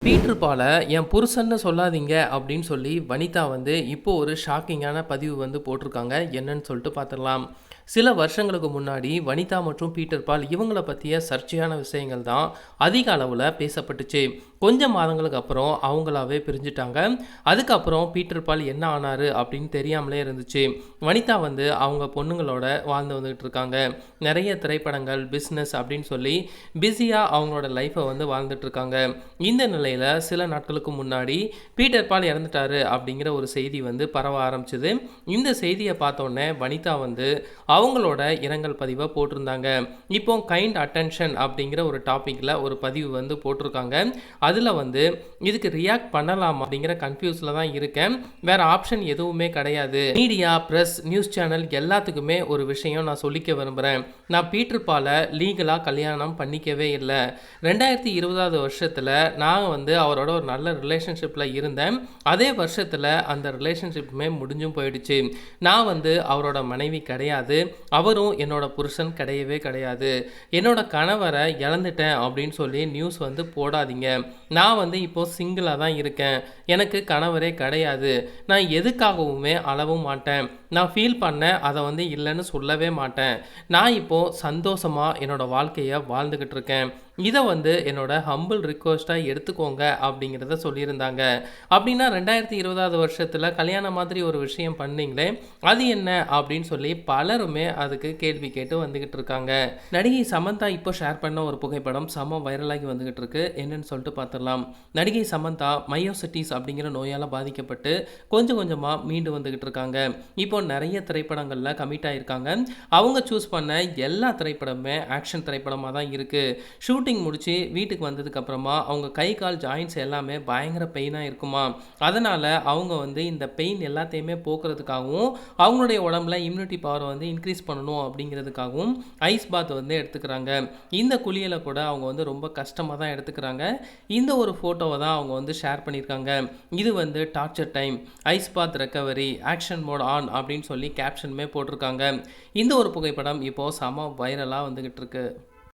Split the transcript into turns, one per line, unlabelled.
Peter பால என் புருஷன்னு சொல்லாதீங்க அப்படின்னு சொல்லி வனிதா வந்து இப்போ ஒரு ஷாக்கிங்கான பதிவு வந்து போட்டிருக்காங்க. என்னன்னு சொல்லிட்டு பார்த்துடலாம். சில வருஷங்களுக்கு முன்னாடி வனிதா மற்றும் பீட்டர் பால் இவங்கள பற்றிய சர்ச்சையான விஷயங்கள் தான் அதிக அளவில் பேசப்பட்டுச்சு. கொஞ்சம் மாதங்களுக்கு அப்புறம் அவங்களாவே பிரிஞ்சுட்டாங்க. அதுக்கப்புறம் பீட்டர் பால் என்ன ஆனார் அப்படின்னு தெரியாமலே இருந்துச்சு. வனிதா வந்து அவங்க பொண்ணுங்களோட வாழ்ந்து வந்துகிட்டு இருக்காங்க. நிறைய திரைப்படங்கள், பிஸ்னஸ் அப்படின்னு சொல்லி பிஸியாக அவங்களோட லைஃப்பை வந்து வாழ்ந்துட்டு இருக்காங்க. இந்த நிலையில் சில நாட்களுக்கு முன்னாடி பீட்டர் பால் இறந்துட்டாரு அப்படிங்கிற ஒரு செய்தி வந்து பரவ ஆரம்பிச்சது. இந்த செய்தியை பார்த்தோன்னே வனிதா வந்து அவங்களோட இரங்கல் பதிவை போட்டிருந்தாங்க. இப்போ கைண்ட் அட்டென்ஷன் அப்படிங்கிற ஒரு டாப்பிக்கில் ஒரு பதிவு வந்து போட்டிருக்காங்க. அதில் வந்து இதுக்கு ரியாக்ட் பண்ணலாம் அப்படிங்கிற கன்ஃபியூஸில் தான் இருக்கேன். வேறு ஆப்ஷன் எதுவுமே கிடையாது. மீடியா, ப்ரெஸ், நியூஸ் சேனல் எல்லாத்துக்குமே ஒரு விஷயம் நான் சொல்லிக்க விரும்புகிறேன். நான் பீட்டர் பாலை லீகலாக கல்யாணம் பண்ணிக்கவே இல்லை. 2020 வருஷத்தில் நான் வந்து அவரோட ஒரு நல்ல ரிலேஷன்ஷிப்பில் இருந்தேன். அதே வருஷத்தில் அந்த ரிலேஷன்ஷிப்புமே முடிஞ்சும் போயிடுச்சு. நான் வந்து அவரோட மனைவி கிடையாது. அவரும் என்னோட புருஷன் கிடையவே கிடையாது. என்னோட கணவரை இழந்துட்டேன் அப்படின்னு சொல்லி நியூஸ் வந்து போடாதீங்க. நான் வந்து இப்போது சிங்கிளாக தான் இருக்கேன். எனக்கு கணவரே கிடையாது. நான் எதுக்காகவுமே அழவும் மாட்டேன். நான் ஃபீல் பண்ணேன், அதை வந்து இல்லைன்னு சொல்லவே மாட்டேன். நான் இப்போது சந்தோஷமாக என்னோட வாழ்க்கையை வாழ்ந்துக்கிட்டு இருக்கேன். இதை வந்து என்னோட ஹம்பிள் ரிக்வெஸ்ட்டாக எடுத்துக்கோங்க அப்படிங்கிறத சொல்லியிருந்தாங்க. அப்படின்னா 2020 வருஷத்தில் கல்யாணம் மாதிரி ஒரு விஷயம் பண்ணீங்களே, அது என்ன அப்படின்னு சொல்லி பலருமே அதுக்கு கேள்வி கேட்டு வந்துக்கிட்டு இருக்காங்க. நடிகை சமந்தா இப்போ ஷேர் பண்ண ஒரு புகைப்படம் செம்ம வைரலாகி வந்துக்கிட்டு இருக்கு. என்னன்னு சொல்லிட்டு பார்த்துடலாம். நடிகை சமந்தா மயோசிட்டிஸ் அப்படிங்கிற நோயால் பாதிக்கப்பட்டு கொஞ்சம் கொஞ்சமாக மீண்டு வந்துக்கிட்டு இருக்காங்க. இப்போ நிறைய திரைப்படங்களில் கமிட் ஆகியிருக்காங்க. அவங்க சூஸ் பண்ண எல்லா திரைப்படமே ஆக்ஷன் திரைப்படமாக தான் இருக்குது. ஷூட்டிங் முடிச்சு வீட்டுக்கு வந்ததுக்கப்புறமா அவங்க கை கால் ஜாயின்ட்ஸ் எல்லாமே பயங்கர பெயினாக இருக்குமா. அதனால் அவங்க வந்து இந்த பெயின் எல்லாத்தையுமே போக்குறதுக்காகவும் அவங்களுடைய உடம்புல இம்யூனிட்டி பவர் வந்து இன்க்ரீஸ் பண்ணணும் அப்படிங்கிறதுக்காகவும் ஐஸ் பாத் வந்து எடுத்துக்கிறாங்க. இந்த குளியலை கூட அவங்க வந்து ரொம்ப கஷ்டமாக தான் எடுத்துக்கிறாங்க. இந்த ஒரு ஃபோட்டோவை தான் அவங்க வந்து ஷேர் பண்ணியிருக்காங்க. இது வந்து torture time, ice bath recovery, action mode on அப்படின்னு சொல்லி கேப்ஷனுமே போட்டிருக்காங்க. இந்த ஒரு புகைப்படம் இப்போது செம வைரலாக வந்துக்கிட்டு இருக்கு.